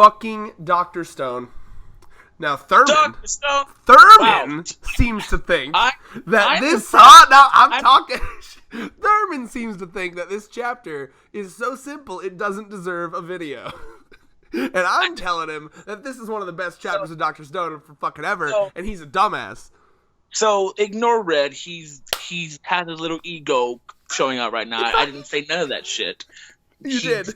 fucking Dr. Stone. Now, Thurman Wow. seems to think Thurman seems to think that this chapter is so simple it doesn't deserve a video. And I'm telling him that this is one of the best chapters of Dr. Stone for fucking ever, and he's a dumbass. So ignore Red. He's has his little ego showing out right now. I didn't say none of that shit. He's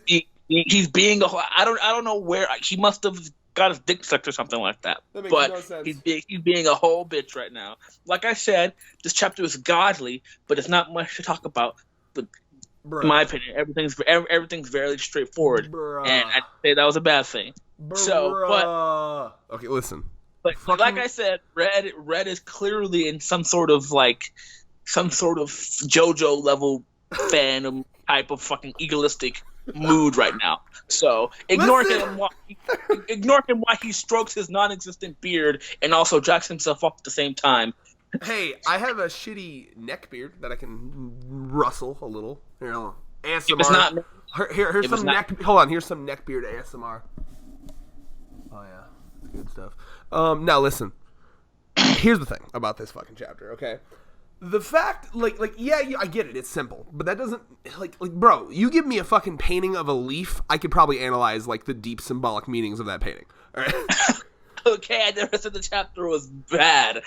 being I don't know where he must have got his dick sucked or something like that. That makes But no sense. he's being a whole bitch right now. Like I said, this chapter is godly, but it's not much to talk about. But in my opinion, everything's very straightforward, and I'd say that was a bad thing. Okay, listen. But like I said, Red is clearly in some sort of JoJo level fandom type of fucking egoistic mood right now. So ignore him while he strokes his non-existent beard and also jacks himself up at the same time. Hey, I have a shitty neck beard that I can rustle a little. Here, ASMR. Here's some neck. Hold on. Here's some neck beard ASMR. Oh yeah, good stuff. Now listen. Here's the thing about this fucking chapter. Okay. The fact, I get it. It's simple, but that doesn't, bro. You give me a fucking painting of a leaf, I could probably analyze the deep symbolic meanings of that painting. All right. Okay, I never said the chapter was bad.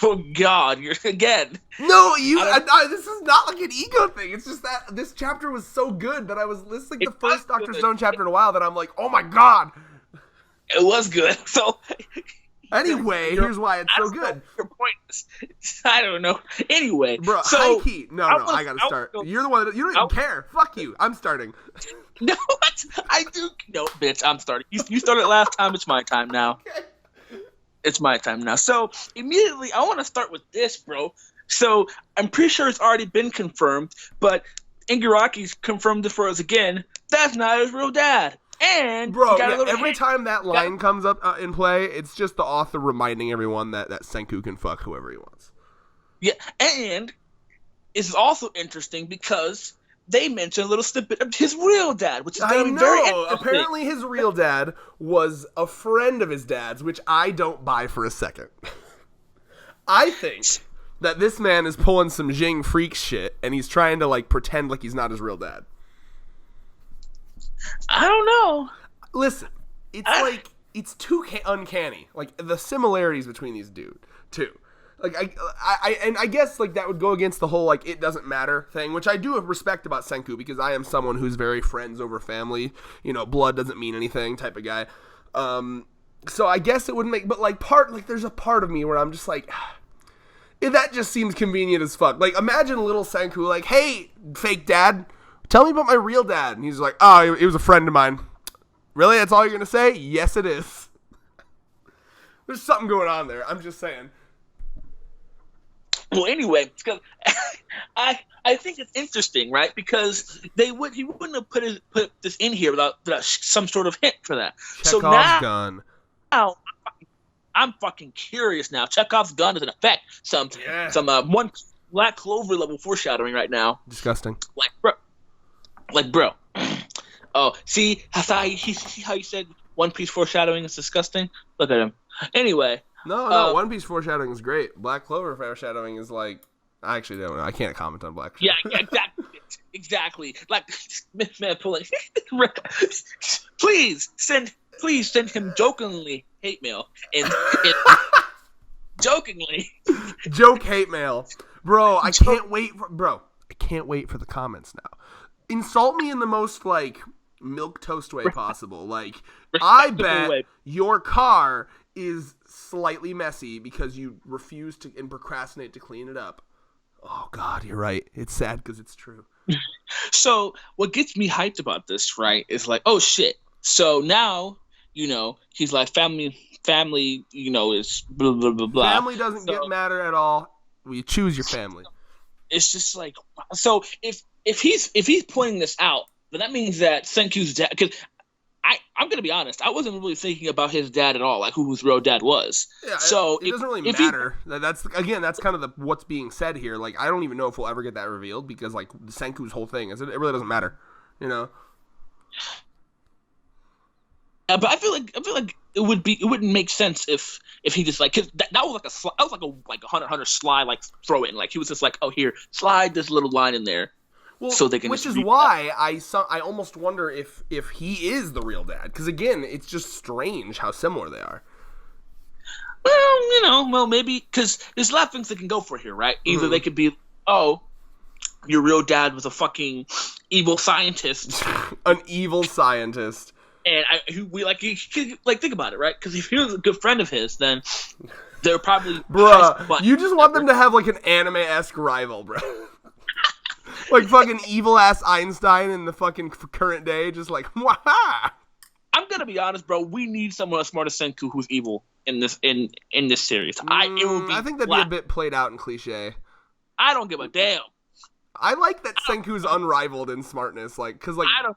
Oh God, you're again. No, this is not an ego thing. It's just that this chapter was so good that I was listening to the first Dr. Stone chapter in a while that I'm like, oh my God. It was good. So. Anyway, here's why it's so good. Your point is, I don't know. Anyway, bro, so high key. No, I gotta start. You're the one. You don't even care. Fuck you. I'm starting. No, what? I do. No, bitch. I'm starting. You started last time. It's my time now. Okay. It's my time now. So immediately, I want to start with this, bro. So I'm pretty sure it's already been confirmed, but Ingaraki's confirmed it for us again. That's not his real dad. And bro, every time that line comes up in play, it's just the author reminding everyone that Senku can fuck whoever he wants. Yeah, and it's also interesting because they mention a little snippet of his real dad, which is very interesting. Apparently his real dad was a friend of his dad's, which I don't buy for a second. I think that this man is pulling some Jing freak shit, and he's trying to pretend like he's not his real dad. I don't know. Listen, it's too uncanny. The similarities between these two. I guess that would go against the whole it doesn't matter thing, which I do respect about Senku because I am someone who's very friends over family. Blood doesn't mean anything type of guy. So I guess it wouldn't make, but there's a part of me where I'm just that just seems convenient as fuck. Imagine little Senku hey, fake dad. Tell me about my real dad. And he's like, oh, he was a friend of mine. Really? That's all you're going to say? Yes, it is. There's something going on there. I'm just saying. Well, anyway, because I think it's interesting, right? Because he wouldn't have put this in here without some sort of hint for that. Chekhov's gun. Now, I'm fucking curious now. Chekhov's gun is in effect. Some one Black Clover level foreshadowing right now. Disgusting. Bro. Oh, see how you said One Piece foreshadowing is disgusting? Look at him. Anyway. No, One Piece foreshadowing is great. Black Clover foreshadowing is I actually don't know. I can't comment on Black Clover. Yeah, exactly. Man pulling. Please send him jokingly hate mail. And jokingly. Joke hate mail. Bro, I can't wait for the comments now. Insult me in the most milk toast way possible. I bet your car is slightly messy because you refuse to and procrastinate to clean it up. Oh God, you're right. It's sad because it's true. So what gets me hyped about this, right, is oh shit. So now, he's family, is blah blah blah blah. Family doesn't get matter at all. You choose your family. It's just so if he's pointing this out, then that means that Senku's dad. Because I'm gonna be honest, I wasn't really thinking about his dad at all, who his real dad was. Yeah, so it doesn't really matter. That's kind of what's being said here. I don't even know if we'll ever get that revealed because Senku's whole thing is it really doesn't matter, but I feel like it wouldn't make sense if he just like, 'cause that was like a hunter slide, like throw it in, like he was just like, oh, here, slide this little line in there. Well, so they can, which is why I almost wonder if he is the real dad, because again, it's just strange how similar they are. Well, maybe because there's a lot of things they can go for here, right? Either they could be, oh, your real dad was a fucking evil scientist, an evil scientist, and think about it, right? Because if he was a good friend of his, then they're probably you just want them to have like an anime-esque rival, bro. Like fucking evil ass Einstein in the fucking current day, just like waha. I'm gonna be honest, bro. We need someone as smart as Senku who's evil in this series. I think that'd be a bit played out and cliche. I don't give a damn. I like that Senku's unrivaled in smartness, like, cause like I don't.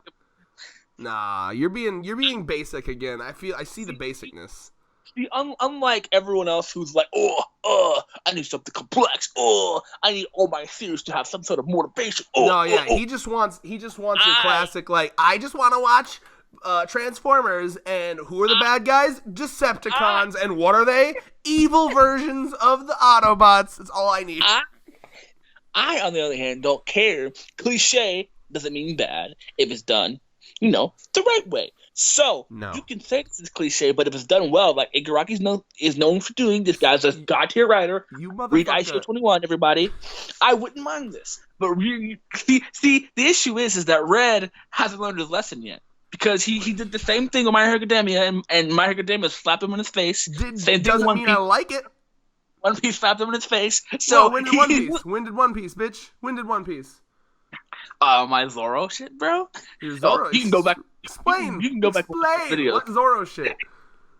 Nah, you're being basic again. I see the basicness. See, unlike everyone else who's like, I need something complex. I need all my theories to have some sort of motivation. He just wants your classic, like, I just want to watch Transformers, and who are the bad guys? Decepticons, and what are they? Evil versions of the Autobots. That's all I need. I, on the other hand, don't care. Cliche doesn't mean bad if it's done, the right way. So, you can say this is cliche, but if it's done well, like Igaraki's is known for doing, this guy's a god-tier writer. You motherfucker. Read ICO 21, everybody. I wouldn't mind this. But see, the issue is that Red hasn't learned his lesson yet. Because he did the same thing with My Hero Academia, and My Hero Academia slapped him in his face. Same doesn't mean I like it. One Piece slapped him in his face. So when did One Piece? When did One Piece, bitch? When did One Piece? My Zoro shit, bro. Your Zoro. You can go back. Explain. You can go back to the video. What Zoro shit?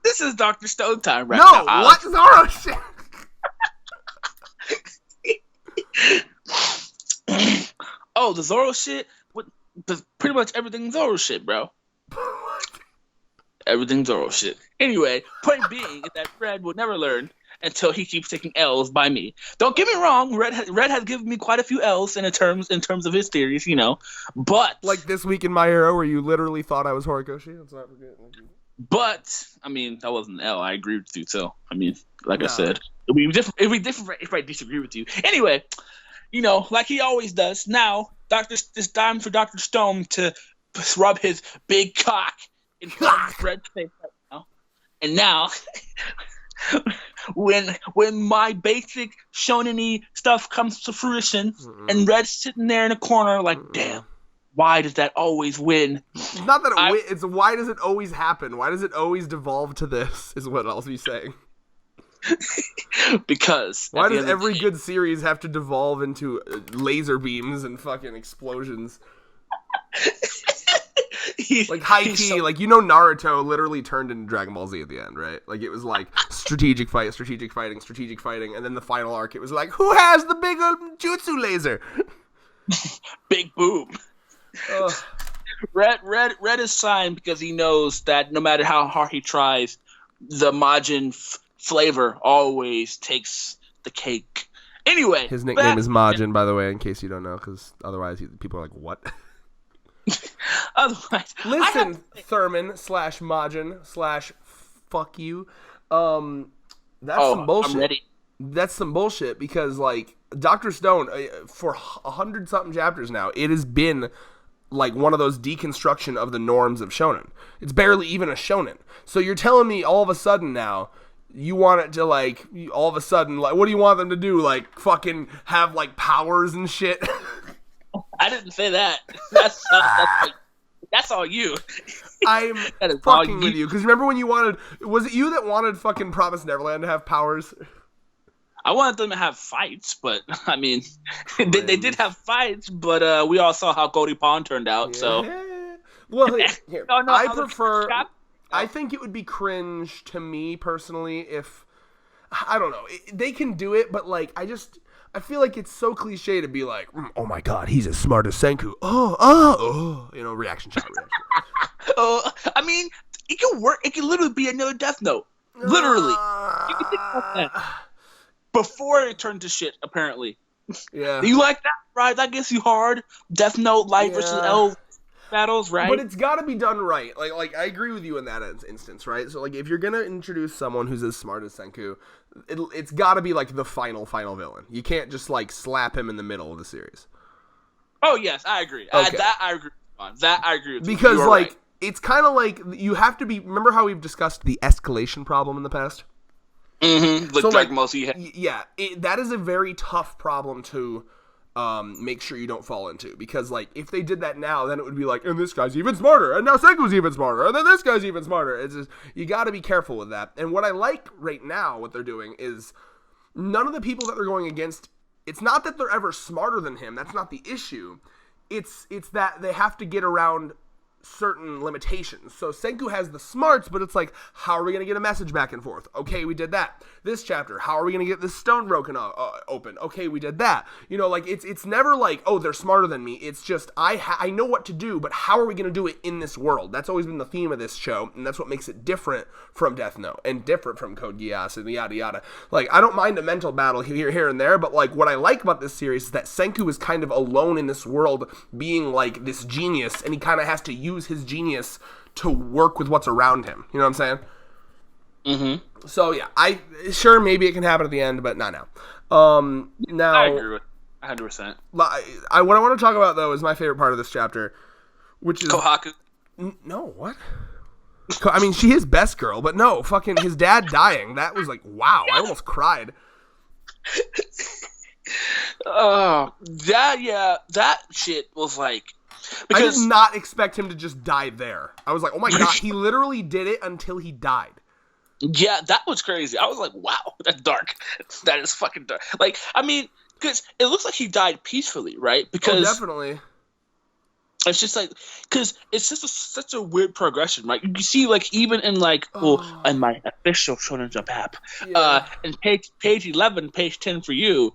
This is Dr. Stone time right now. No, what Zoro shit? The Zoro shit? Pretty much everything Zoro shit, bro. Everything Zoro shit. Anyway, point being is that Red will never learn until he keeps taking L's by me. Don't get me wrong, Red has given me quite a few L's in terms of his theories, but like this week in My Hero, where you literally thought I was Horikoshi. Let's not forget. But I mean, that wasn't an L. I agree with you too. I mean, I said, it'd be different if I disagree with you. Anyway, like he always does. Now, it's time for Dr. Stone to rub his big cock in Red's face right now. And now, when my basic shonen-y stuff comes to fruition, and Red's sitting there in a corner like, damn, why does that always win? It's not that it's why does it always happen? Why does it always devolve to this, is what I'll be saying. Because why does every good series have to devolve into laser beams and fucking explosions? Like high key, like Naruto literally turned into Dragon Ball Z at the end, right? Like it was like strategic fighting, and then the final arc, it was like, who has the bigger jutsu laser? Big boom. Red is signed because he knows that no matter how hard he tries, the Majin flavor always takes the cake. Anyway, his nickname is Majin, by the way, in case you don't know, because otherwise people are like, what? Otherwise, listen, Thurman / Majin / fuck you. That's some bullshit. I'm ready. That's some bullshit because like Dr. Stone, for 100-something chapters now, it has been like one of those deconstruction of the norms of shonen. It's barely even a shonen. So you're telling me all of a sudden now you want it to like all of a sudden like what do you want them to do? Like fucking have like powers and shit? I didn't say that. That's all you. I'm fucking with you. Because remember when you wanted... Was it you that wanted fucking Promised Neverland to have powers? I wanted them to have fights, but, I mean... they did have fights, but we all saw how Goldie Pond turned out, so... Well, here. I prefer... I think it would be cringe to me, personally, if... I don't know. They can do it, but, like, I feel like it's so cliche to be like, oh my god, he's as smart as Senku. Reaction shot. I mean, it can work. It can literally be another Death Note. Literally. You can think about that. Before it turned to shit, apparently. Yeah. You like that, right? That gets you hard. Death Note, Light versus L. battles, right? But it's got to be done right. Like I agree with you in that instance, right? So like if you're gonna introduce someone who's as smart as Senku, it's got to be like the final villain. You can't just like slap him in the middle of the series. Oh yes, I agree. Okay. That I agree on. That I agree with. Because like right. It's kind of like you have to be. Remember how we've discussed the escalation problem in the past? Mm-hmm. So like, that is a very tough problem to make sure you don't fall into, because like if they did that now, then it would be like, and this guy's even smarter, and now Senku's even smarter, and then this guy's even smarter. It's just, you got to be careful with that. And what I like right now, what they're doing is none of the people that they're going against. It's not that they're ever smarter than him. That's not the issue. It's that they have to get around certain limitations. So Senku has the smarts, but it's like, how are we going to get a message back and forth? Okay, we did that. This chapter, how are we going to get this stone broken open? Okay, we did that. You know, like it's never like, oh, they're smarter than me. It's just I know what to do, but how are we going to do it in this world? That's always been the theme of this show, and that's what makes it different from Death Note and different from Code Geass and yada yada. Like I don't mind a mental battle here and there, but like what I like about this series is that Senku is kind of alone in this world, being like this genius, and he kind of has to use his genius to work with what's around him. You know what I'm saying? Mm-hmm. So yeah, maybe it can happen at the end, but not now. Now I agree with 100%. What I want to talk about though is my favorite part of this chapter, which is Kohaku. No, what? I mean, she is best girl, but no, fucking his dad dying. That was like, wow, I almost cried. That shit was like. Because I did not expect him to just die there. I was like, oh my god, he literally did it until he died. Yeah, that was crazy. I was like, wow, that's dark. That is fucking dark. Like, I mean, because it looks like he died peacefully, right? Because definitely. It's just like, because it's just such a weird progression, right? You see, like, even in, like, in my official Shonen Jump app, in page 11, page 10 for you,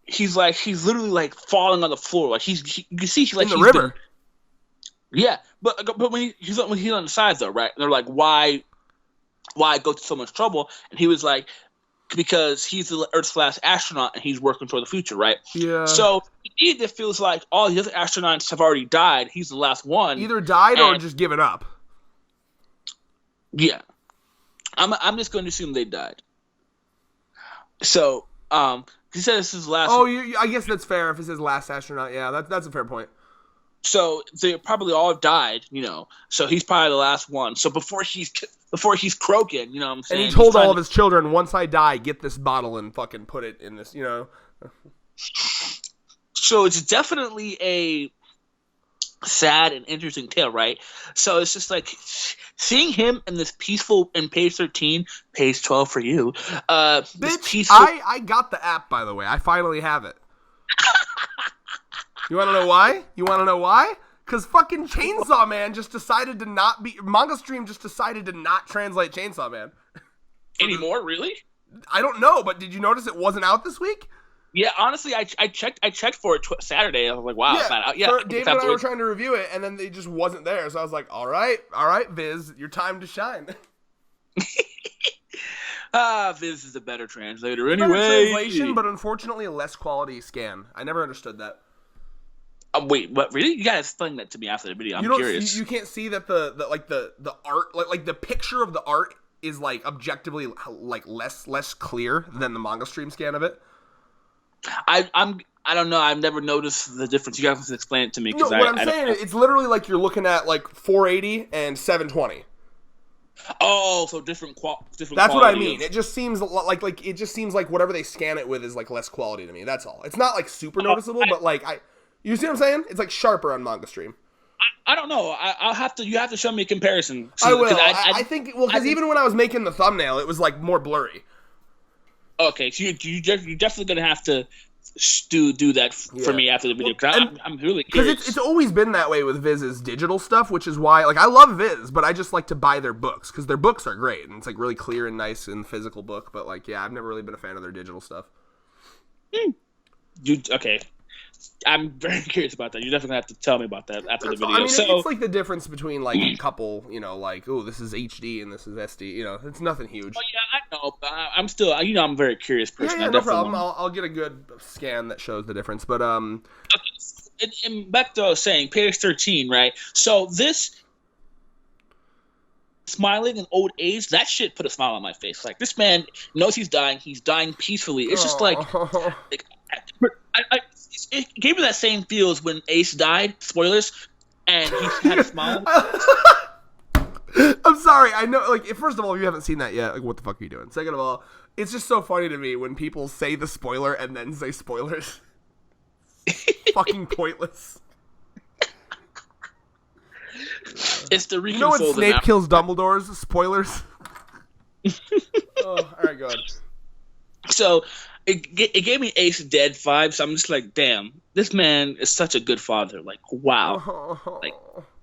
he's literally like falling on the floor. Like you can see in the river. Yeah, but when he's on the sides though, right? And they're like, why go to so much trouble? And he was like, because he's the Earth's last astronaut and he's working toward the future, right? Yeah. So it feels like all the other astronauts have already died. He's the last one. Either died or just given up. Yeah, I'm just going to assume they died. So he said this is his last. Oh, I guess that's fair. If it's his last astronaut, yeah, that's a fair point. So they probably all died, you know. So he's probably the last one. So before he's croaking, you know what I'm saying? And he told all of his children, once I die, get this bottle and fucking put it in this, you know. So it's definitely a sad and interesting tale, right? So it's just like seeing him in this peaceful, in page 13, page 12 for you. Bitch, peaceful... I got the app, by the way. I finally have it. You want to know why? Because fucking Chainsaw Man just decided to not be... Manga Stream just decided to not translate Chainsaw Man. Anymore, really? I don't know, but did you notice it wasn't out this week? Yeah, honestly, I checked for it Saturday. I was like, wow, yeah, it's not out. Yeah, David and I were trying to review it, and then it just wasn't there. So I was like, all right, Viz, your time to shine. Viz is a better translator anyway. Better translation, but unfortunately a less quality scan. I never understood that. Wait, what? Really? You gotta explain that to me after the video. I'm curious. You can't see that the art, like the picture of the art is like objectively like less clear than the Manga Stream scan of it. I don't know. I've never noticed the difference. You guys to explain it to me. No, what I'm saying is it's literally like you're looking at like 480 and 720. Oh, so different. That's what I mean. It just seems like it just seems like whatever they scan it with is like less quality to me. That's all. It's not like super noticeable, but like you see what I'm saying? It's like sharper on Manga Stream. I don't know. I'll have to. You have to show me a comparison. I will. I think because even when I was making the thumbnail, it was like more blurry. Okay, so you're definitely gonna have to do that for me after the video because I'm really curious. Because it's always been that way with Viz's digital stuff, which is why like I love Viz, but I just like to buy their books because their books are great and it's like really clear and nice in physical book. But like, yeah, I've never really been a fan of their digital stuff. Okay. I'm very curious about that. You're definitely going to have to tell me about that after the video. I mean, it's like the difference between, like, a couple, you know, like, oh, this is HD and this is SD. You know, it's nothing huge. Oh, yeah, I know. But I'm still, you know, I'm a very curious person. Yeah, no problem. I'll get a good scan that shows the difference. But, Okay, and back to what I was saying, page 13, right? So this smiling in old age, that shit put a smile on my face. Like, this man knows he's dying peacefully. It's just like it gave me that same feel as when Ace died, spoilers, and he had a smile. I'm sorry, I know, like, first of all, if you haven't seen that yet, like, what the fuck are you doing? Second of all, it's just so funny to me when people say the spoiler and then say spoilers. Fucking pointless. It's the You know when Snape kills Dumbledore's? Spoilers. Oh, alright, go ahead. So it gave me Ace dead vibes. So I'm just like, damn, this man is such a good father. Like, wow. Like,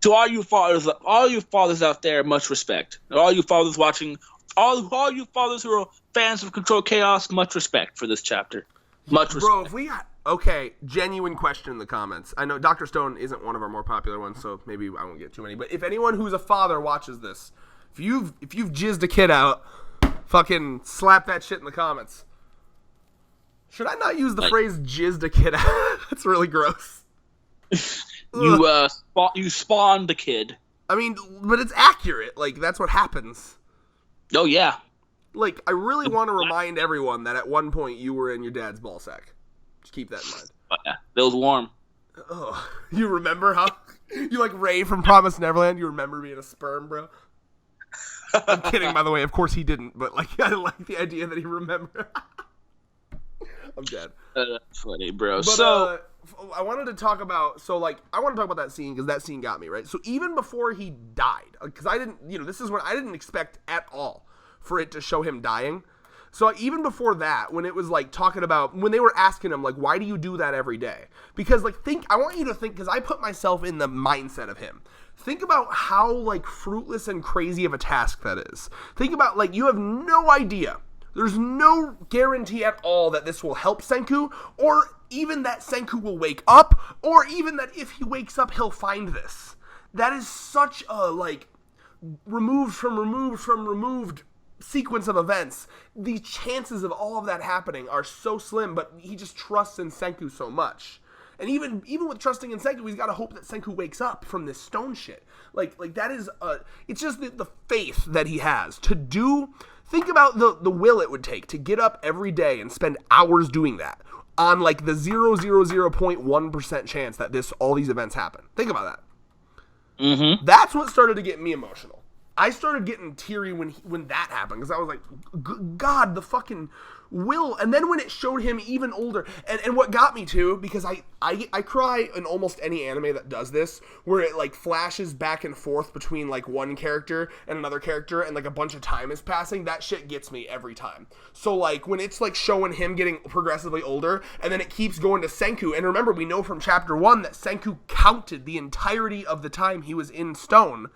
to all you fathers out there, much respect. And all you fathers watching, all you fathers who are fans of Control Chaos, much respect for this chapter. Much respect. Bro, if we got... Okay, genuine question in the comments. I know Dr. Stone isn't one of our more popular ones, so maybe I won't get too many. But if anyone who's a father watches this, if you've jizzed a kid out, fucking slap that shit in the comments. Should I not use the phrase jizzed a kid out? That's really gross. You spawned the kid. I mean, but it's accurate. Like, that's what happens. Oh, yeah. Like, I really want to remind everyone that at one point you were in your dad's ballsack. Just keep that in mind. Oh, yeah. It was warm. Oh, you remember, huh? You like Ray from Promised Neverland? You remember being a sperm, bro? I'm kidding, by the way. Of course he didn't, but like I like the idea that he remembered. I'm dead. That's funny, bro. But, so I wanted to talk about that scene because that scene got me, right? So even before he died, because I didn't, this is when I didn't expect at all for it to show him dying. So even before that, when it was like talking about, when they were asking him, like, why do you do that every day? Because like, I want you to think, because I put myself in the mindset of him. Think about how like fruitless and crazy of a task that is. Think about like, you have no idea. There's no guarantee at all that this will help Senku, or even that Senku will wake up, or even that if he wakes up, he'll find this. That is such a like, removed sequence of events. The chances of all of that happening are so slim, but he just trusts in Senku so much. And even with trusting in Senku, he's got to hope that Senku wakes up from this stone shit. Like that is it's just the faith that he has to do. Think about the will it would take to get up every day and spend hours doing that on like the 0.1% chance that all these events happen. Think about that. Mm-hmm. That's what started to get me emotional. I started getting teary when that happened, because I was like, God, the fucking will. And then when it showed him even older, and what got me too, because I cry in almost any anime that does this, where it like flashes back and forth between like one character and another character, and like a bunch of time is passing. That shit gets me every time. So like when it's like showing him getting progressively older, and then it keeps going to Senku, and remember, we know from chapter 1 that Senku counted the entirety of the time he was in stone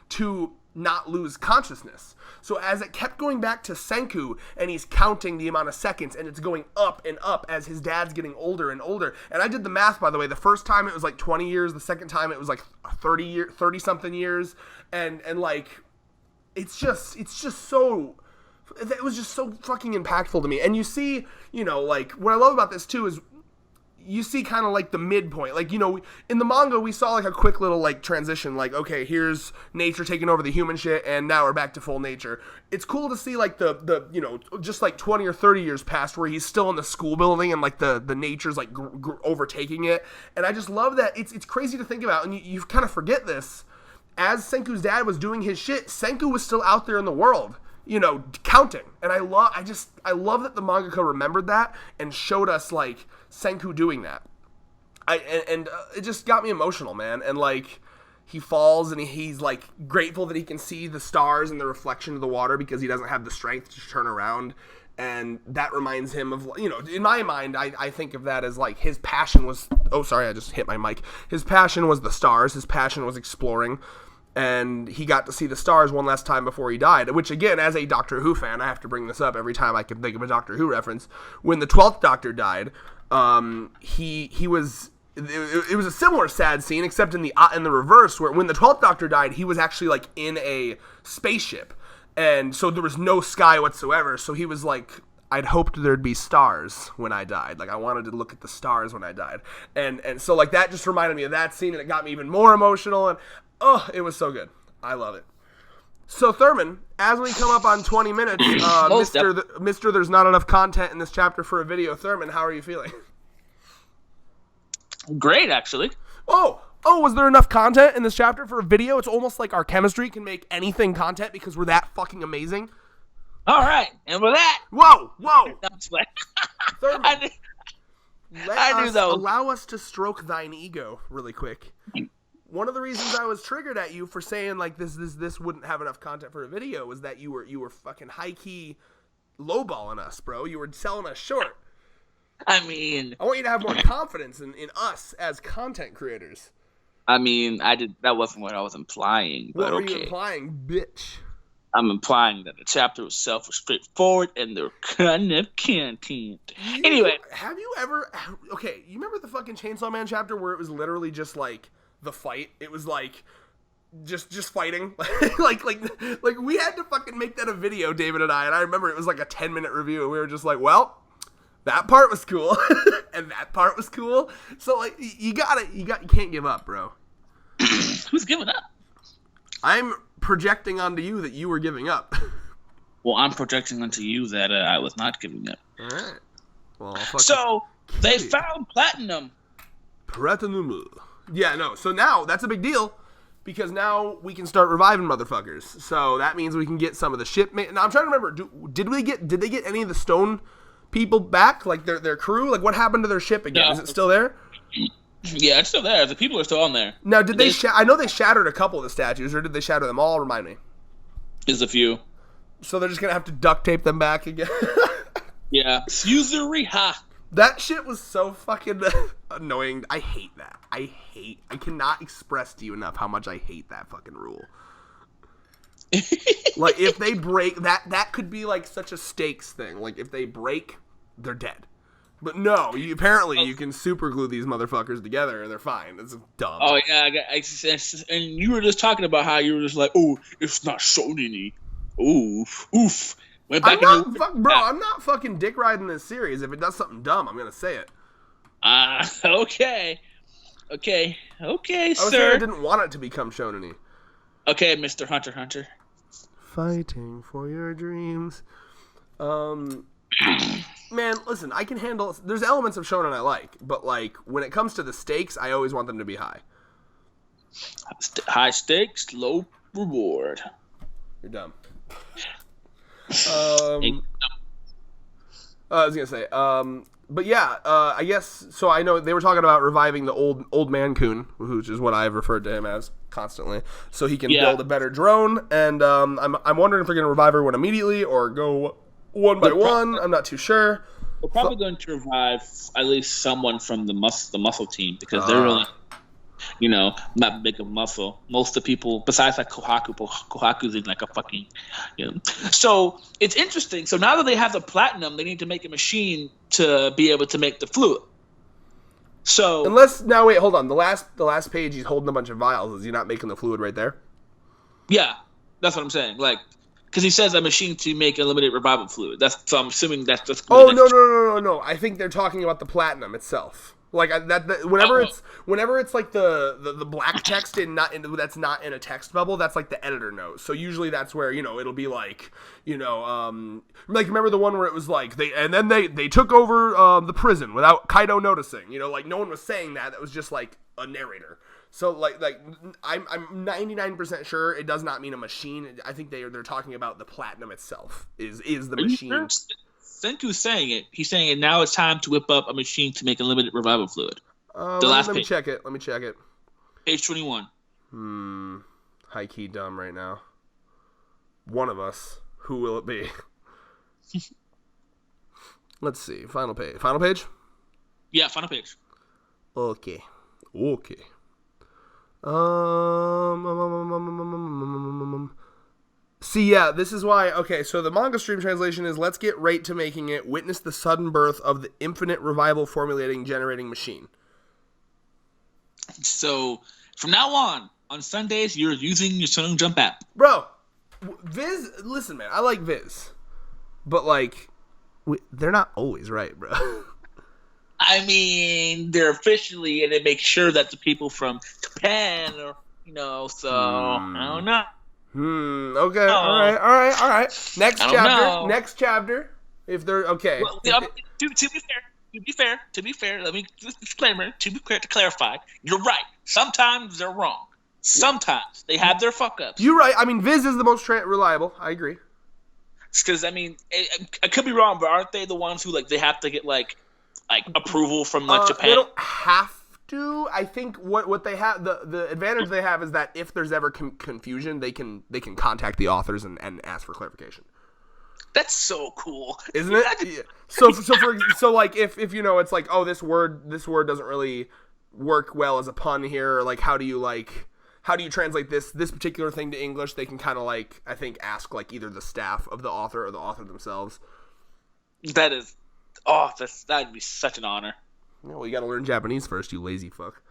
to not lose consciousness. So as it kept going back to Senku, and he's counting the amount of seconds, and it's going up and up as his dad's getting older and older. And I did the math, by the way. The first time it was like 20 years. The second time it was like 30 something years. And like, it's just so, it was just so fucking impactful to me. And you see, like, what I love about this too is, you see kind of like the midpoint. Like, in the manga, we saw like a quick little like transition. Like, okay, here's nature taking over the human shit, and now we're back to full nature. It's cool to see like the just like 20 or 30 years past where he's still in the school building and like the nature's like overtaking it. And I just love that. It's crazy to think about, and you kind of forget this. As Senku's dad was doing his shit, Senku was still out there in the world, counting. And I love that the mangaka remembered that and showed us like Senku doing that. It just got me emotional, man. And like, he falls and he's like grateful that he can see the stars and the reflection of the water because he doesn't have the strength to turn around. And that reminds him of, in my mind, I think of that as like his passion was, oh, sorry, I just hit my mic. His passion was the stars. His passion was exploring. And he got to see the stars one last time before he died, which again, as a Doctor Who fan, I have to bring this up every time I can think of a Doctor Who reference. When the 12th Doctor died, it was a similar sad scene, except in the reverse, where when the 12th Doctor died, he was actually like in a spaceship, and so there was no sky whatsoever. So he was like, I'd hoped there'd be stars when I died. Like, I wanted to look at the stars when I died. And so, like, that just reminded me of that scene, and it got me even more emotional, and, oh, it was so good. I love it. So, Thurman, as we come up on 20 minutes, Mr. There's not enough content in this chapter for a video. Thurman, how are you feeling? Great, actually. Oh, was there enough content in this chapter for a video? It's almost like our chemistry can make anything content because we're that fucking amazing. All right, and with that... Whoa! Thurman, I knew those. Allow us to stroke thine ego really quick. One of the reasons I was triggered at you for saying, like, this wouldn't have enough content for a video was that you were fucking high-key lowballing us, bro. You were selling us short. I mean... I want you to have more confidence in us as content creators. I mean, that wasn't what I was implying, but what were okay. you implying, bitch? I'm implying that the chapter itself was straightforward and there kind of content. Anyway. Have you ever... Okay, you remember the fucking Chainsaw Man chapter where it was literally just, like, the fight? It was, like, just fighting. like we had to fucking make that a video, David and I remember it was, like, a 10-minute review, and we were just like, well... That part was cool, and that part was cool. So, like, you can't give up, bro. Who's giving up? I'm projecting onto you that you were giving up. Well, I'm projecting onto you that I was not giving up. All right. Well, so they found platinum. Platinum. Yeah, no. So now that's a big deal because now we can start reviving motherfuckers. So that means we can get some of the ship. Now I'm trying to remember. Did they get any of the stone people back, like their crew? Like, what happened to their ship again? Is it still there? Yeah, it's still there. The people are still on there. Now, did they I know they shattered a couple of the statues, or did they shatter them all? Remind me. There's a few. So they're just gonna have to duct tape them back again. Yeah. Usury, ha. That shit was so fucking annoying. I hate that. I cannot express to you enough how much I hate that fucking rule. Like, if they break that could be like such a stakes thing. Like, if they break, they're dead. But no, you can super glue these motherfuckers together and they're fine. It's dumb. Oh yeah, and you were just talking about how you were just like, oh, it's not shonen-y. Oof. Went back I'm not fucking dick riding this series. If it does something dumb, I'm gonna say it. Okay, I sir. I didn't want it to become shonen-y. Okay, Mr. Hunter. Fighting for your dreams. Man, listen, I can handle... There's elements of shonen I like, but, like, when it comes to the stakes, I always want them to be high. High stakes, low reward. You're dumb. I was gonna say, but yeah, I guess, so I know they were talking about reviving the old man Kun, which is what I've referred to him as constantly, so he can build a better drone, and I'm wondering if they're going to revive everyone immediately or go one by one. I'm not too sure. We're probably going to revive at least someone from the muscle team, because they're really, not big of muscle. Most of the people, besides like Kohaku's in like a fucking, So it's interesting. So now that they have the platinum, they need to make a machine to be able to make the fluid. So wait, hold on. The last page, he's holding a bunch of vials. Is he not making the fluid right there? Yeah, that's what I'm saying. Like, because he says a machine to make unlimited revival fluid. So I'm assuming that's just. Oh no! I think they're talking about the platinum itself. Like whenever it's like the black text that's not in a text bubble, that's like the editor note. So usually that's where it'll be like like remember the one where it was like they took over the prison without Kaido noticing. Like no one was saying that. That was just like a narrator. So like I'm 99% sure it does not mean a machine. I think they're talking about the platinum itself is the machine. Sure? Senku's saying it. He's saying it now. It's time to whip up a machine to make unlimited revival fluid. Let me check it. Page 21. High key dumb right now. One of us. Who will it be? Let's see. Final page? Yeah, final page. Okay. See, yeah, this is why... Okay, so the manga stream translation is, let's get right to making it, witness the sudden birth of the infinite revival formulating generating machine. So, from now on Sundays, you're using your Shonen Jump app. Bro, Viz... Listen, man, I like Viz. But, like, They're not always right, bro. I mean, they're officially, and it makes sure that the people from Japan are, so I don't know. Okay. All right. Next chapter. Next chapter. If they're okay. Well, to be fair, let me disclaimer. To clarify, you're right. Sometimes they're wrong. Sometimes they have their fuck ups. You're right. I mean, Viz is the most reliable. I agree. Because I mean, I could be wrong, but aren't they the ones who they have to get like approval from Japan? They don't have to. I think what they have, the advantage they have is that if there's ever confusion, they can contact the authors and ask for clarification. That's so cool, isn't it? Yeah. So if it's like, oh, this word doesn't really work well as a pun here, or how do you translate this particular thing to English? They can kind of I think ask either the staff of the author or the author themselves. That'd be such an honor. Yeah, well, you got to learn Japanese first, you lazy fuck.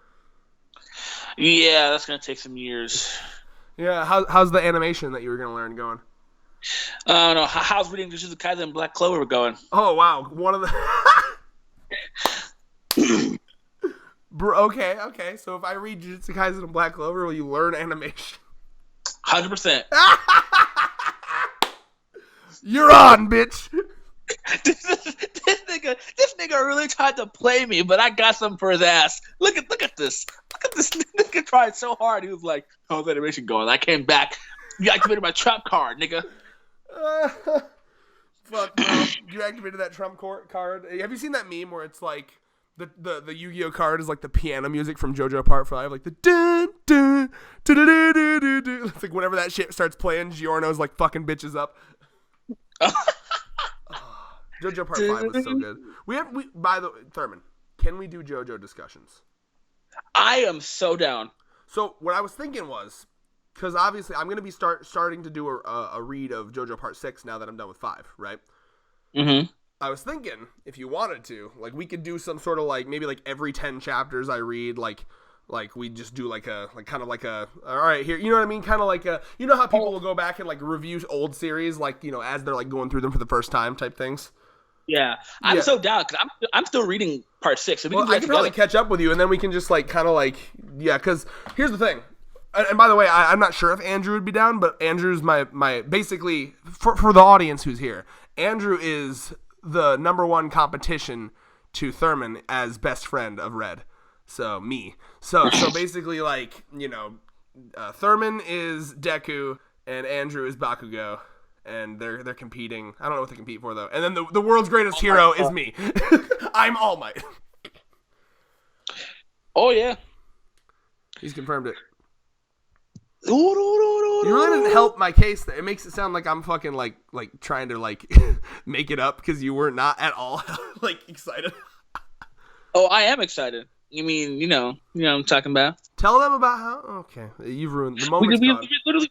Yeah, that's gonna take some years. Yeah, how's the animation that you were gonna learn going? I don't know. How's reading Jujutsu Kaisen and Black Clover going? Oh wow, one of the. Bro, okay. So if I read Jujutsu Kaisen and Black Clover, will you learn animation? 100%. You're on, bitch. This nigga really tried to play me, but I got something for his ass. Look at this. Look at this nigga tried so hard. He was like, "How's animation going?" I came back. You activated my trap card, nigga. Fuck, bro. You activated that trump card. Have you seen that meme where it's like the Yu-Gi-Oh card is like the piano music from JoJo Part 5, like the dun dun dun dun dun dun dun. It's like whenever that shit starts playing, Giorno's like fucking bitches up. JoJo Part 5 was so good. By the way, Thurman, can we do JoJo discussions? I am so down. So what I was thinking was, because obviously I'm going to be starting to do a read of JoJo Part 6 now that I'm done with 5, right? Mm-hmm. I was thinking, if you wanted to, we could do some sort of maybe every 10 chapters I read, we just do all right, here, you know what I mean? Kind of you know how people will go back and review old series, as they're going through them for the first time type things? Yeah. I'm so down, because I'm still reading Part 6. So I can probably catch up with you, and then we can just because here's the thing. And by the way, I'm not sure if Andrew would be down, but Andrew's my basically, for the audience who's here, Andrew is the number one competition to Thurman as best friend of Red. So, me. So basically, Thurman is Deku, and Andrew is Bakugo, and they're competing. I don't know what they compete for, though. And then the world's greatest hero is me. I'm All Might. Oh, yeah. He's confirmed it. You really didn't help my case there. It makes it sound like I'm fucking trying to make it up because you were not at all excited. Oh, I am excited. You mean you know what I'm talking about? Tell them about how. Okay, you've ruined the moment.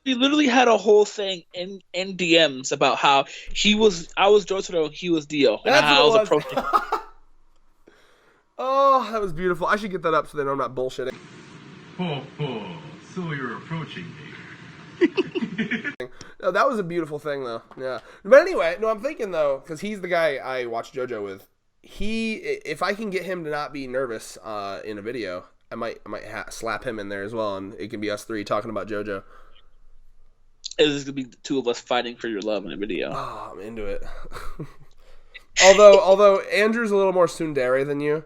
We literally had a whole thing in DMs about how I was Jotaro, he was Dio, and how I was approaching. Oh, that was beautiful. I should get that up so they know I'm not bullshitting. So you're approaching me. No, that was a beautiful thing, though. Yeah. But anyway, no, I'm thinking, though, because he's the guy I watch JoJo with. If I can get him to not be nervous in a video, I might slap him in there as well, and it can be us three talking about JoJo. It's gonna be the two of us fighting for your love in a video. Oh, I'm into it. although Andrew's a little more tsundere than you.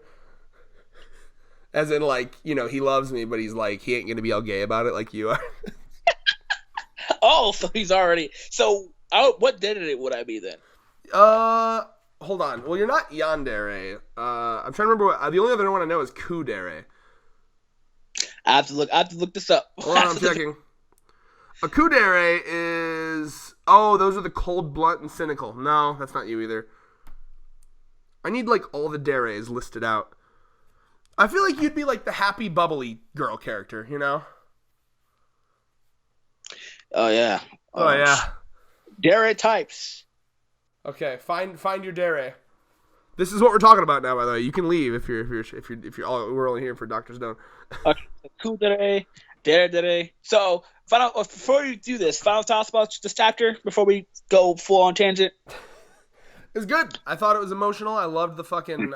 As in, he loves me, but he's he ain't gonna be all gay about it like you are. Oh, so he's already. So, what date would I be then? Hold on. Well, you're not yandere. I'm trying to remember what. The only other one I know is kudere. I have to look this up. Hold on, I'm checking. A kudere is. Oh, those are the cold, blunt, and cynical. No, that's not you either. I need all the deres listed out. I feel like you'd be the happy, bubbly girl character, you know? Oh yeah. Oh yeah. Dere types. Okay, find your dere. This is what we're talking about now, by the way. You can leave if you're all. We're only here for Dr. Stone. Okay, cool dere. So, before you do this, final thoughts about this chapter before we go full on tangent. It's good. I thought it was emotional. I loved the fucking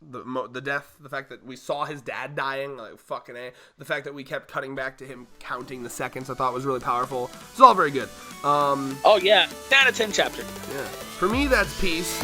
the death, the fact that we saw his dad dying, like fucking A. The fact that we kept cutting back to him counting the seconds, I thought was really powerful. It's all very good. Oh yeah, 10 out of 10 chapter. Yeah. For me, that's peace.